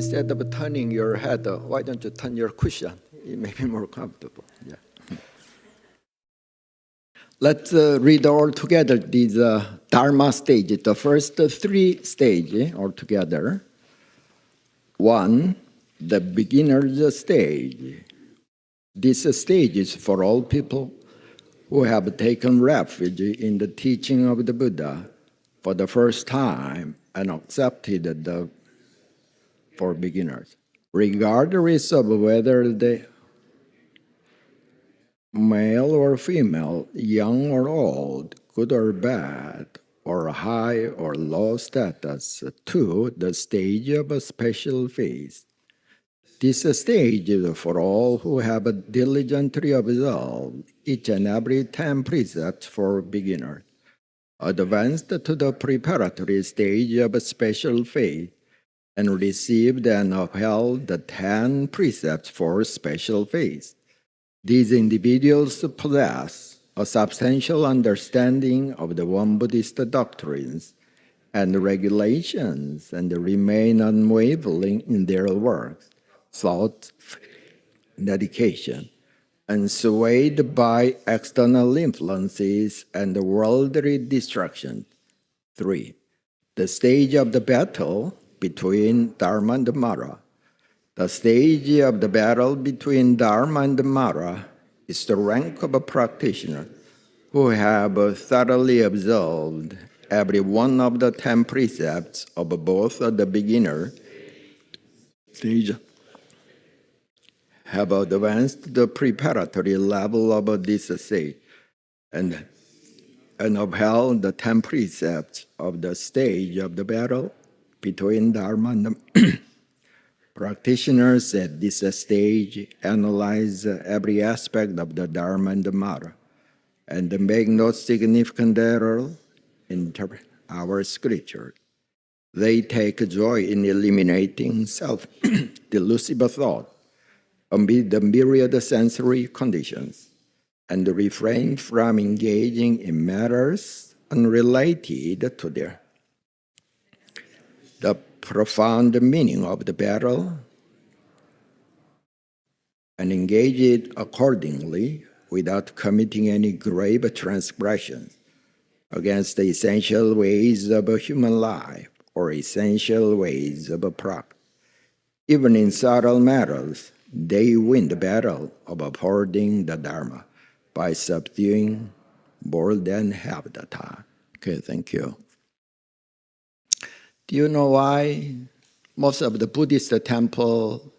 instead of turning your head, why don't you turn your cushion? It may be more comfortable. Yeah. Let's read all together these Dharma stages, the first three stages altogether. 1, the beginner's stage. This stage is for all people who have taken refuge in the teaching of the Buddha for the first time and accepted the for beginners, regardless of whether they male or female, young or old, good or bad, or high or low status, to the stage of a special phase. This stage is for all who have diligently observed each and every 10 precepts for beginners, advanced to the preparatory stage of a special phase, and received and upheld the 10 precepts for special phase. These individuals possess a substantial understanding of the one Buddhist doctrines and regulations and remain unwavering in their works, thought, dedication, unswayed by external influences and worldly distractions. 3. The stage of the battle between Dharma and Mara. The stage of the battle between Dharma and Mara is the rank of a practitioner who have thoroughly observed every one of the 10 precepts of both the beginner stage, have advanced the preparatory level of this stage, and upheld the 10 precepts of the stage of the battle between Dharma and practitioners at this stage analyze every aspect of the Dharma and the Mara and make no significant error in our scripture. They take joy in eliminating self-delusive thought amid the myriad sensory conditions and refrain from engaging in matters unrelated to the profound meaning of the battle and engage it accordingly without committing any grave transgressions against the essential ways of a human life or essential ways of a practice. Even in subtle matters, they win the battle of upholding the Dharma by subduing more than half the time. Okay, thank you. Do you know why most of the Buddhist temple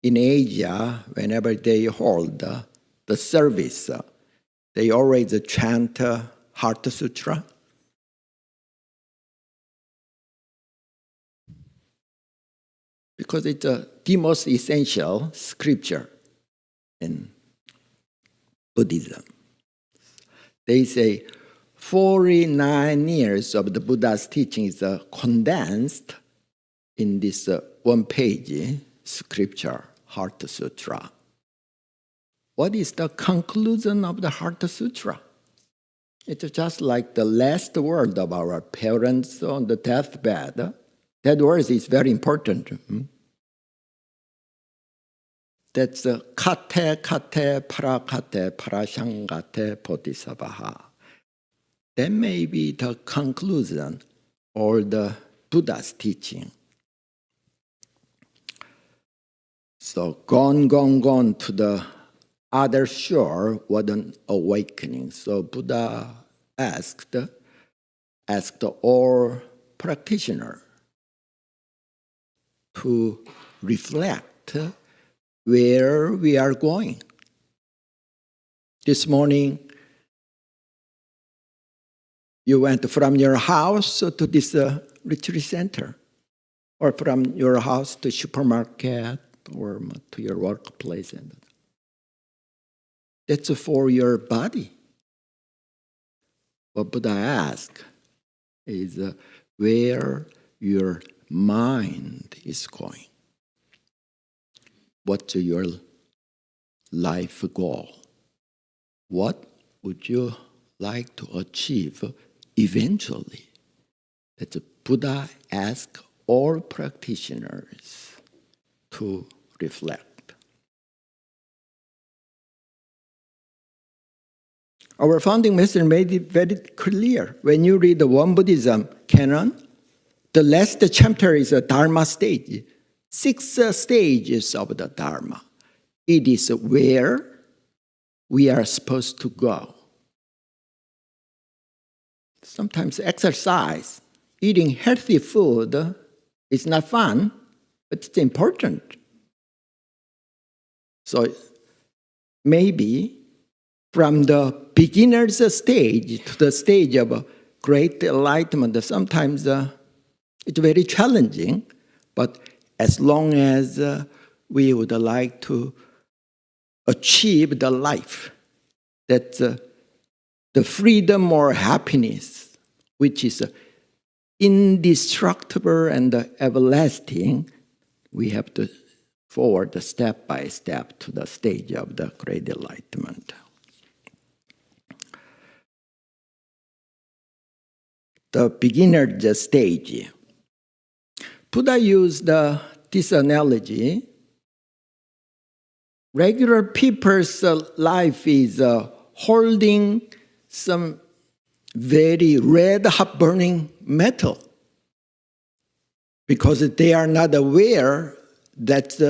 in Asia, whenever they hold the service, they always chant Heart Sutra? Because it's the most essential scripture in Buddhism. They say 49 years of the Buddha's teaching is condensed in this one-page scripture, Heart Sutra. What is the conclusion of the Heart Sutra? It's just like the last word of our parents on the deathbed. That word is very important. That's kate kate parakate parashangate bodhisattva. That may be the conclusion or the Buddha's teaching. So gone to the other shore was an awakening. So Buddha asked all practitioners to reflect where we are going. This morning, you went from your house to this retreat center, or from your house to supermarket, or to your workplace. That's for your body. What Buddha asked is where your mind is going. What's your life goal? What would you like to achieve eventually? That Buddha asked all practitioners. to reflect. Our founding master made it very clear. When you read the Won Buddhism canon, the last chapter is a Dharma stage. 6 stages of the Dharma. It is where we are supposed to go. Sometimes exercise, eating healthy food is not fun, but it's important. So maybe from the beginner's stage to the stage of great enlightenment, sometimes it's very challenging, but as long as we would like to achieve the life, that the freedom or happiness, which is indestructible and everlasting, we have to forward step by step to the stage of the great enlightenment. The beginner stage. Buddha used this analogy. Regular people's life is holding some very red hot burning metal because they are not aware that's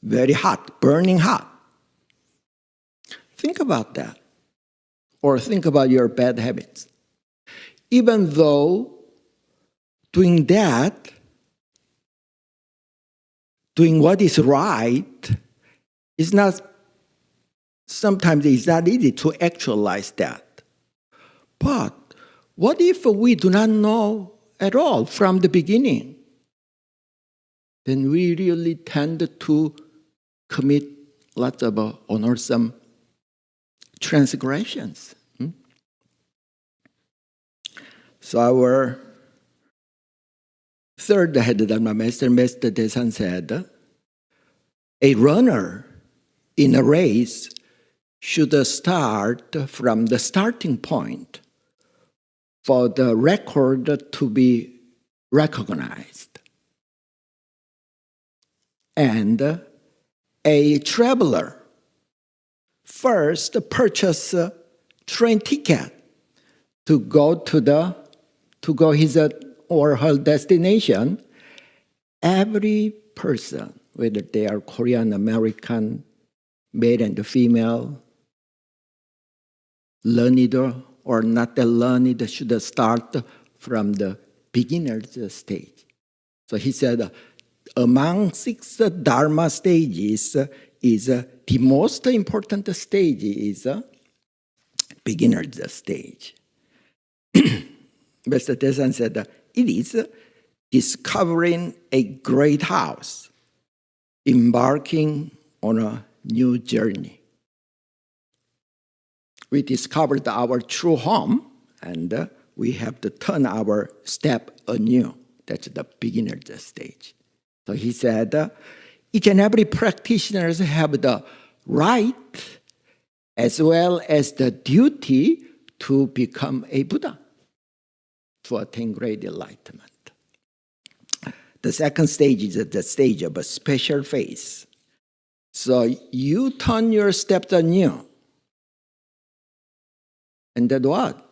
very hot, burning hot. Think about that. Or think about your bad habits. Even though doing that, doing what is right, is not, sometimes it's not easy to actualize that. But what if we do not know at all from the beginning? Then we really tend to commit lots of unwholesome transgressions. So our third head Dharma master, Master Desan, said, a runner in a race should start from the starting point for the record to be recognized. And a traveler first purchase a train ticket to go his or her destination. Every person, whether they are Korean, American, male and female, learned or not learned, should start from the beginner's stage. So he said, among 6 Dharma stages, is the most important stage is beginner's stage. Mr. Desan said, it is discovering a great house, embarking on a new journey. We discovered our true home, and we have to turn our step anew. That's the beginner's stage. So he said, each and every practitioner have the right as well as the duty to become a Buddha, to attain great enlightenment. The second stage is the stage of a special phase. So you turn your steps anew. And then what?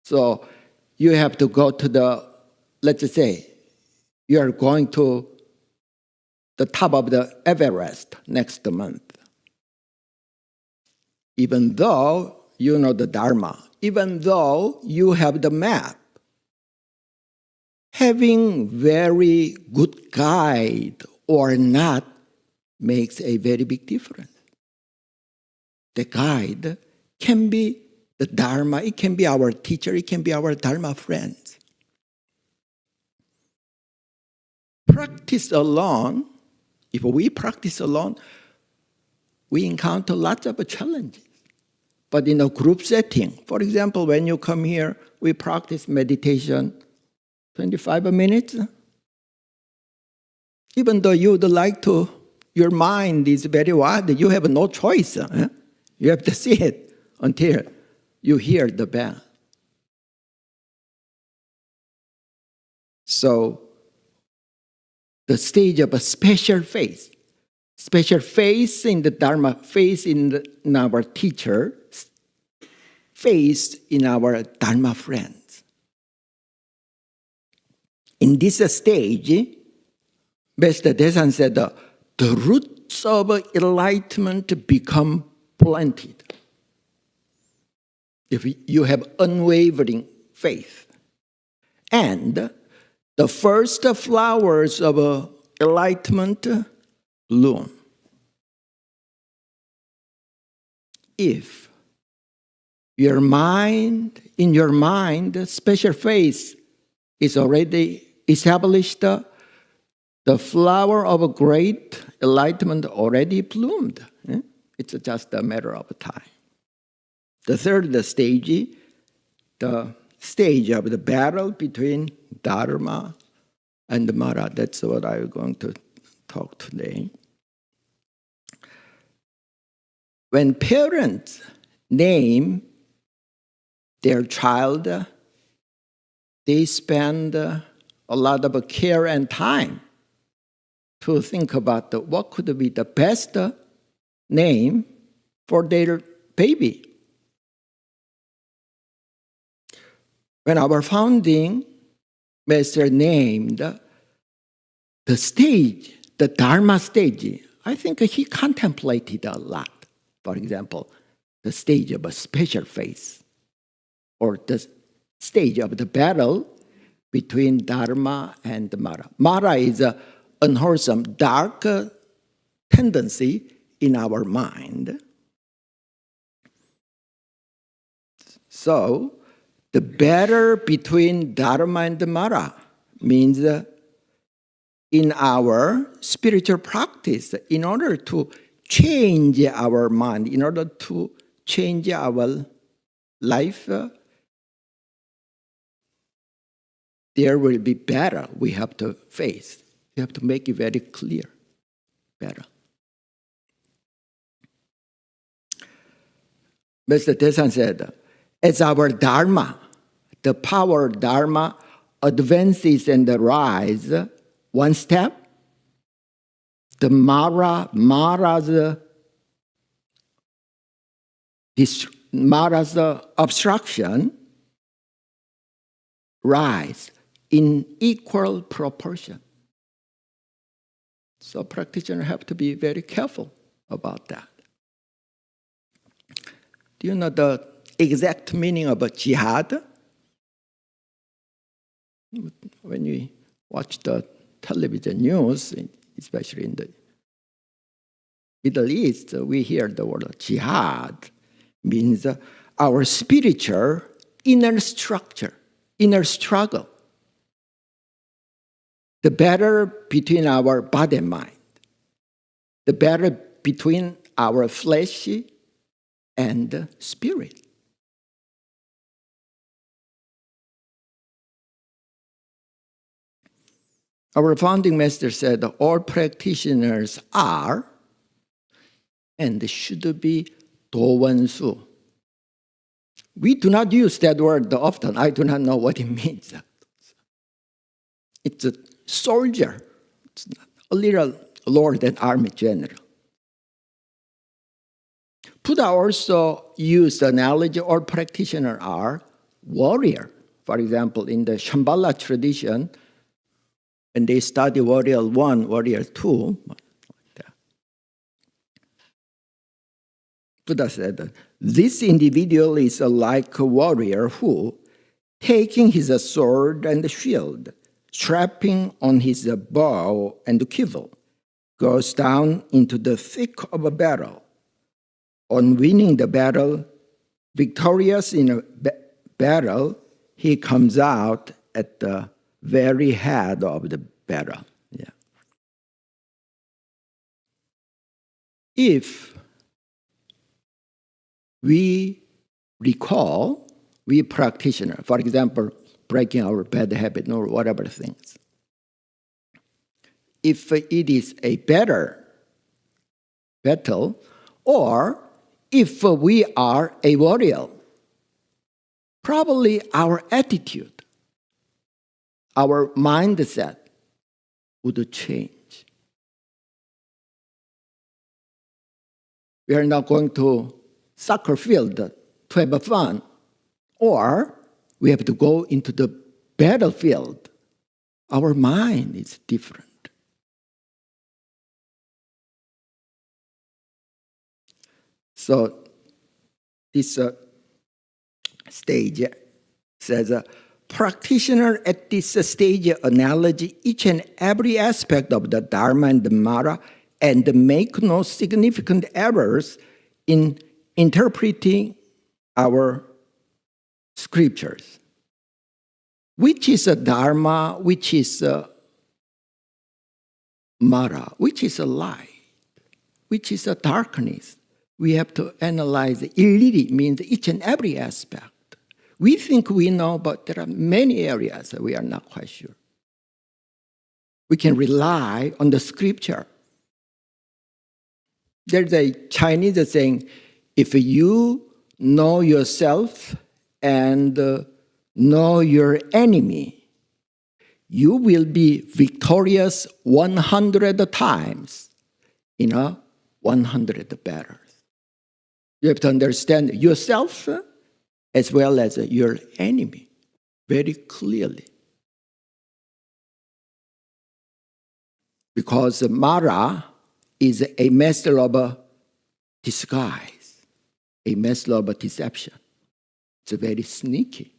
So you have to go to the, let's just say, you are going to the top of the Everest next month. Even though you know the Dharma, even though you have the map, having very good guide or not makes a very big difference. The guide can be the Dharma, it can be our teacher, it can be our Dharma friends. Practice alone, if we practice alone, we encounter lots of challenges. But in a group setting, for example, when you come here, we practice meditation 25 minutes. Even though you would like to, your mind is very wide, you have no choice. You have to sit until you hear the bell. So the stage of a special faith. Special faith in the Dharma, faith in our teacher, faith in our Dharma friends. In this stage, Master Desan said, the roots of enlightenment become planted. If you have unwavering faith. And the first flowers of enlightenment bloom. If in your mind, special faith is already established, the flower of a great enlightenment already bloomed. It's just a matter of time. The third stage, the stage of the battle between Dharma and Mara. That's what I'm going to talk today. When parents name their child, they spend a lot of care and time to think about what could be the best name for their baby. When our founding master named the stage, the Dharma stage, I think he contemplated a lot. For example, the stage of a special faith, or the stage of the battle between Dharma and Mara. Mara is an unwholesome, dark tendency in our mind. So, the battle between Dharma and Mara means in our spiritual practice, in order to change our mind, in order to change our life, there will be battle we have to face. We have to make it very clear. Battle. Mr. Desan said, as our Dharma, the power of Dharma advances and rises one step, the Mara's obstruction rise in equal proportion. So practitioners have to be very careful about that. Do you know the exact meaning of a jihad? When we watch the television news, especially in the Middle East, we hear the word jihad. Means our spiritual inner structure, inner struggle. The battle between our body and mind. The battle between our flesh and spirit. Our founding master said all practitioners are and should be dowansu. We do not use that word often. I do not know what it means. It's a soldier. It's a little lower than army general. Buddha also used the analogy all practitioners are warrior. For example, in the Shambhala tradition, when they study warrior 1, warrior 2, Buddha said, this individual is like a warrior who, taking his sword and shield, strapping on his bow and quiver, goes down into the thick of a battle. On winning the battle, victorious in a battle, he comes out at the very head of the battle. Yeah. If we recall, we practitioner, for example, breaking our bad habit or whatever things, if it is a better battle, or if we are a warrior, probably our attitude, our mindset would change. We are not going to soccer field to have fun, or we have to go into the battlefield. Our mind is different. So this stage says, practitioner at this stage acknowledge each and every aspect of the Dharma and the Mara and make no significant errors in interpreting our scriptures. Which is a Dharma, which is a Mara, which is a light, which is a darkness. We have to analyze. Iliri means each and every aspect. We think we know, but there are many areas that we are not quite sure. We can rely on the scripture. There's a Chinese saying, if you know yourself and know your enemy, you will be victorious 100 times in a 100 battles. You have to understand yourself as well as your enemy very clearly. Because Mara is a master of disguise, a master of deception. It's very sneaky.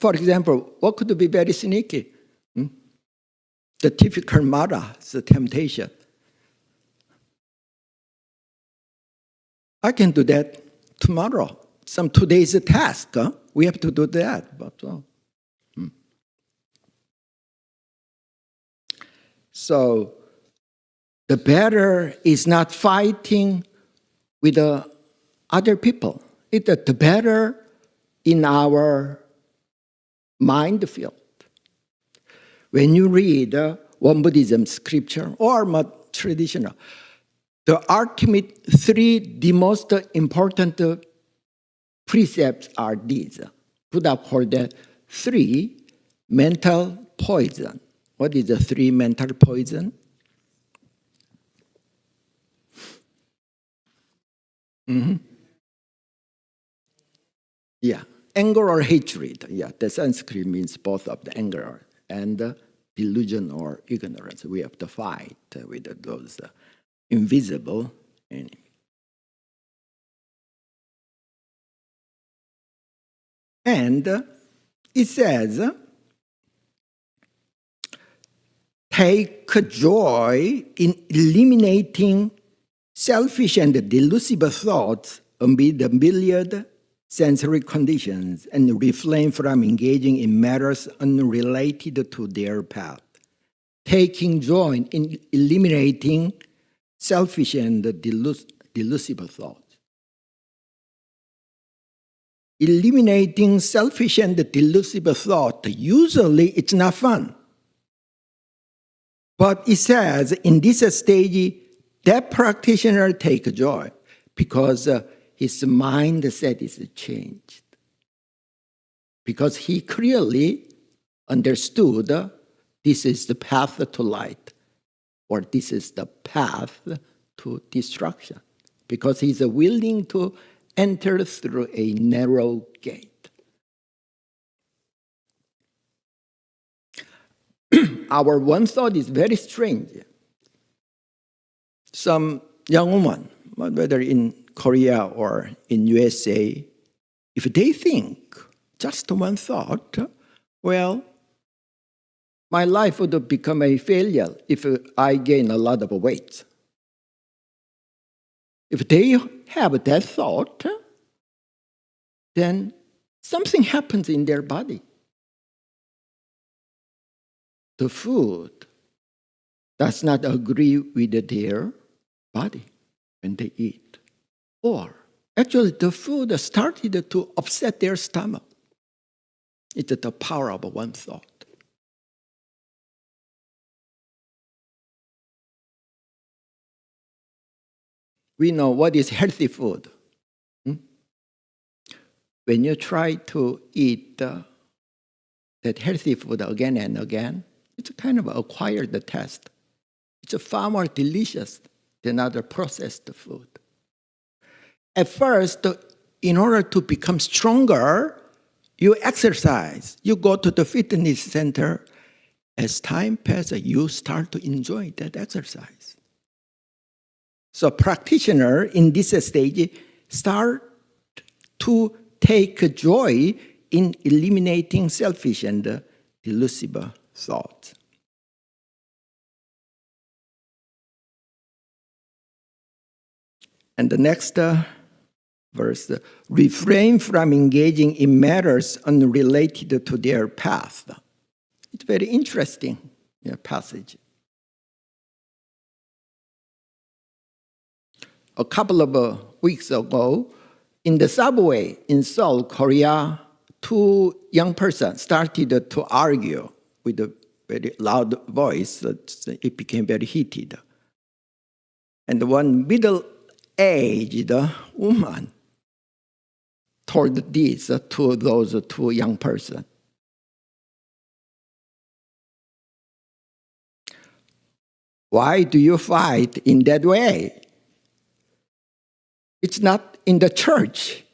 For example, what could be very sneaky? The typical Mara, the temptation. I can do that tomorrow. Some today's task. We have to do that. But So the battle is not fighting with other people. It's the battle in our mind field. When you read one Buddhism scripture or more traditional, the ultimate the most important precepts are these. Buddha called that 3 mental poison. What is the 3 mental poison? Yeah, anger or hatred. Yeah, the Sanskrit means both of the anger and delusion or ignorance. We have to fight with those invisible enemies. And it says, take joy in eliminating selfish and delusive thoughts amid the myriad sensory conditions and refrain from engaging in matters unrelated to their path. Taking joy in eliminating selfish and delusive thoughts. Eliminating selfish and delusive thought, usually it's not fun. But it says in this stage, that practitioner take joy because his mindset is changed. Because he clearly understood this is the path to light, or this is the path to destruction. Because he's willing to enter through a narrow gate. Our one thought is very strange. Some young woman, whether in Korea or in USA, if they think just one thought, well, my life would become a failure if I gain a lot of weight. If they have that thought, then something happens in their body. The food does not agree with their body when they eat. Or actually the food started to upset their stomach. It's the power of one thought. We know what is healthy food. When you try to eat that healthy food again and again, It's a kind of acquired taste. It's far more delicious than other processed food. At first, in order to become stronger, you exercise. You go to the fitness center. As time passes, you start to enjoy that exercise. So practitioner in this stage start to take joy in eliminating selfish and delusive thoughts. And the next verse, refrain from engaging in matters unrelated to their path. It's very interesting passage. A couple of weeks ago, in the subway in Seoul, Korea, two young persons started to argue with a very loud voice. It became very heated. And one middle-aged woman told this to those two young persons. Why do you fight in that way? It's not in the church.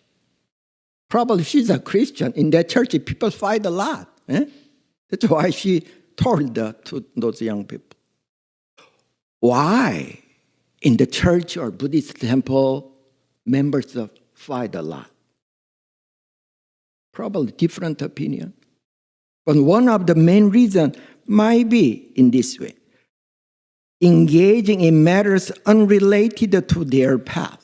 Probably she's a Christian. In that church, people fight a lot. That's why she told to those young people. Why? In the church or Buddhist temple, members fight a lot. Probably different opinion. But one of the main reasons might be in this way. Engaging in matters unrelated to their path.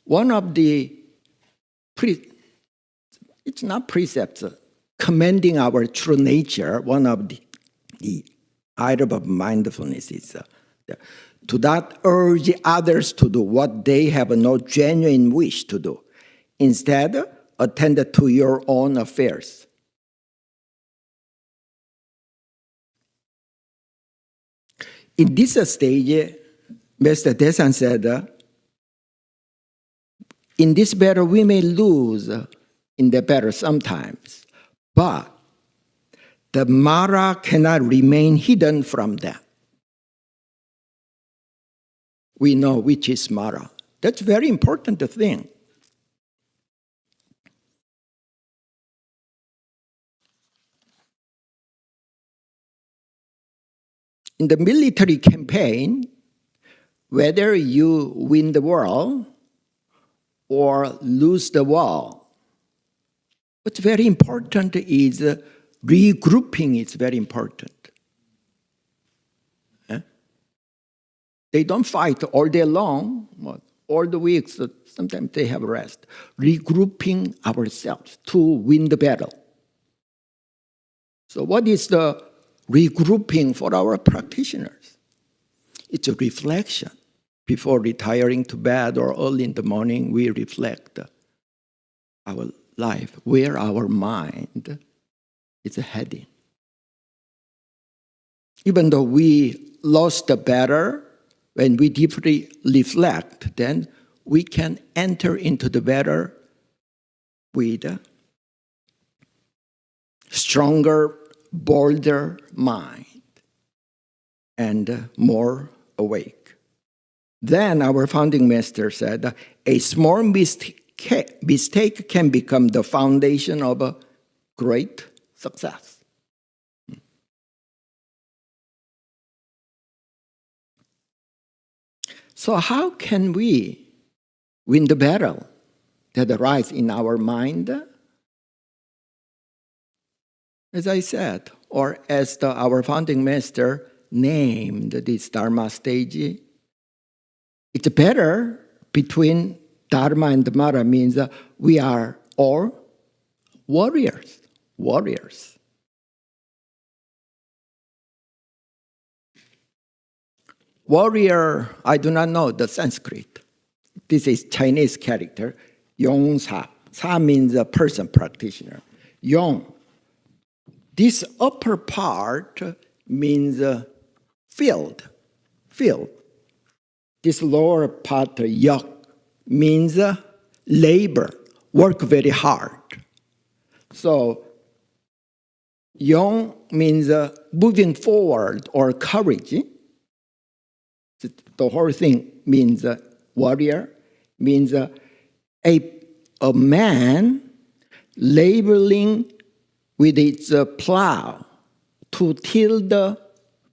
One of the, it's not precepts, commending our true nature, one of the item of mindfulness is to not urge others to do what they have no genuine wish to do. Instead, attend to your own affairs. In this stage, Master Desan said, in this battle, we may lose in the battle sometimes, but the Mara cannot remain hidden from them. We know which is Mara. That's a very important thing. In the military campaign, whether you win the war or lose the war, what's very important is regrouping is very important. They don't fight all day long, all the weeks, sometimes they have rest. Regrouping ourselves to win the battle. So what is the regrouping for our practitioners? It's a reflection. Before retiring to bed or early in the morning, we reflect our life, where our mind is heading. Even though we lost the battle, when we deeply reflect, then we can enter into the battle with a stronger, bolder mind and more awake. Then our founding master said, a small mistake can become the foundation of a great success. So how can we win the battle that arises in our mind? As I said, or as our founding master named this Dharma stage, it's better between Dharma and Mara means we are all warriors. Warriors. Warrior, I do not know the Sanskrit. This is Chinese character. Yong Sa. Sa means a person, practitioner. Yong. This upper part means field. Field. This lower part, yak, means labor, work very hard. So Yong means moving forward or courage. The whole thing means warrior, means a man laboring with its plow to till the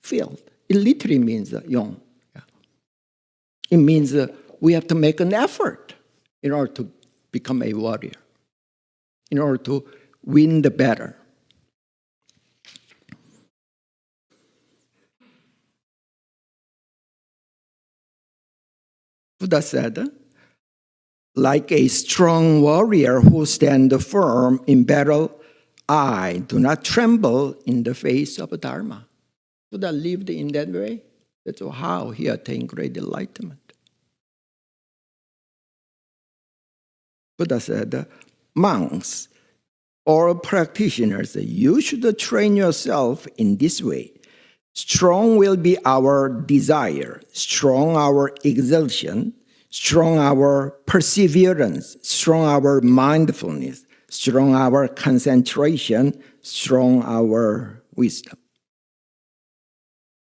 field. It literally means Yong. It means we have to make an effort in order to become a warrior, in order to win the battle. Buddha said, like a strong warrior who stands firm in battle, I do not tremble in the face of Dharma. Buddha lived in that way. That's how he attained great enlightenment. Buddha said, monks or practitioners, you should train yourself in this way. Strong will be our desire, strong our exertion, strong our perseverance, strong our mindfulness, strong our concentration, strong our wisdom.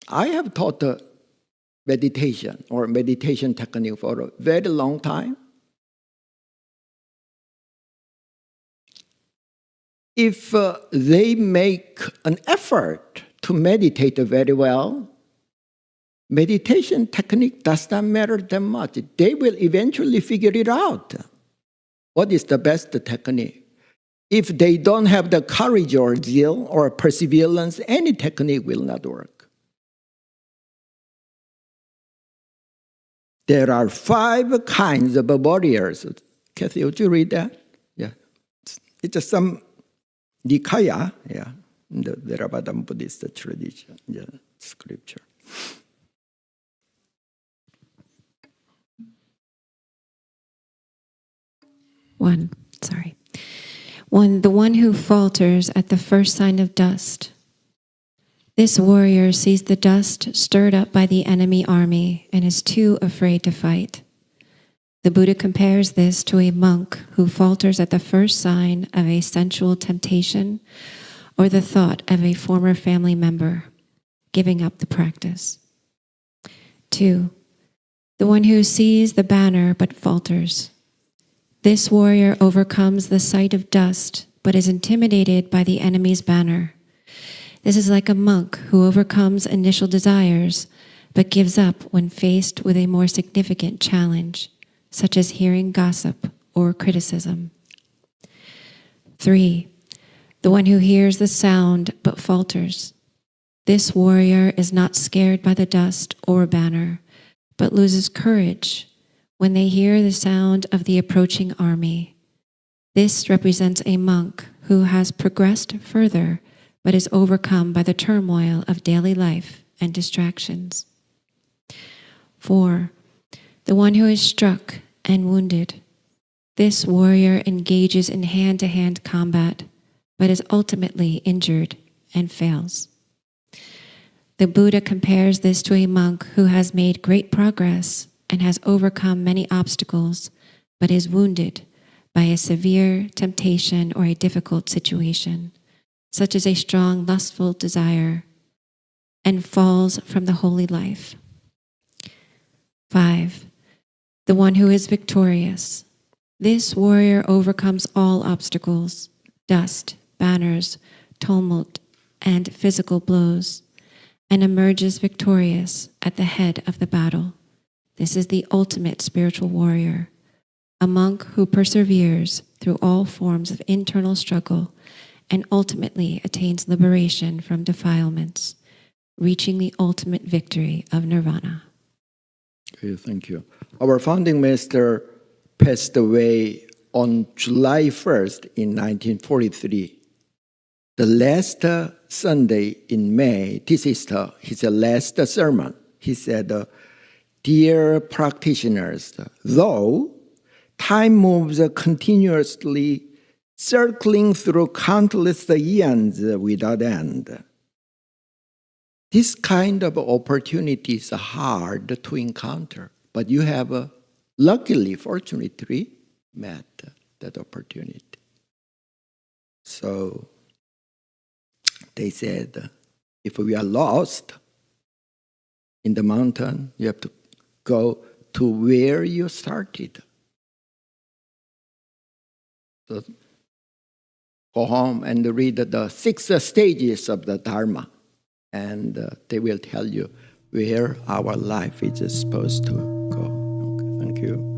I have taught meditation or meditation technique for a very long time. If they make an effort to meditate very well, meditation technique does not matter that much. They will eventually figure it out. What is the best technique? If they don't have the courage or zeal or perseverance, any technique will not work. There are 5 kinds of warriors. Kathy, would you read that? Yeah. It's just some Nikaya, yeah, in the Theravada Buddhist tradition, yeah, scripture. One, the one who falters at the first sign of dust. This warrior sees the dust stirred up by the enemy army and is too afraid to fight. The Buddha compares this to a monk who falters at the first sign of a sensual temptation or the thought of a former family member, giving up the practice. 2, the one who sees the banner but falters. This warrior overcomes the sight of dust but is intimidated by the enemy's banner. This is like a monk who overcomes initial desires but gives up when faced with a more significant challenge, such as hearing gossip or criticism. 3, the one who hears the sound but falters. This warrior is not scared by the dust or banner, but loses courage when they hear the sound of the approaching army. This represents a monk who has progressed further, but is overcome by the turmoil of daily life and distractions. 4, the one who is struck and wounded. This warrior engages in hand-to-hand combat, but is ultimately injured and fails. The Buddha compares this to a monk who has made great progress and has overcome many obstacles, but is wounded by a severe temptation or a difficult situation, such as a strong lustful desire, and falls from the holy life. 5, the one who is victorious. This warrior overcomes all obstacles, dust, banners, tumult, and physical blows, and emerges victorious at the head of the battle. This is the ultimate spiritual warrior, a monk who perseveres through all forms of internal struggle and ultimately attains liberation from defilements, reaching the ultimate victory of nirvana. Okay, thank you. Our founding master passed away on July 1st in 1943. The last Sunday in May, this is his last sermon. He said, dear practitioners, though time moves continuously, circling through countless eons without end, this kind of opportunity is hard to encounter, but you have luckily, fortunately, met that opportunity. So they said, if we are lost in the mountain, you have to go to where you started. So go home and read the 6 stages of the Dharma, and they will tell you where our life is supposed to go. Okay, thank you.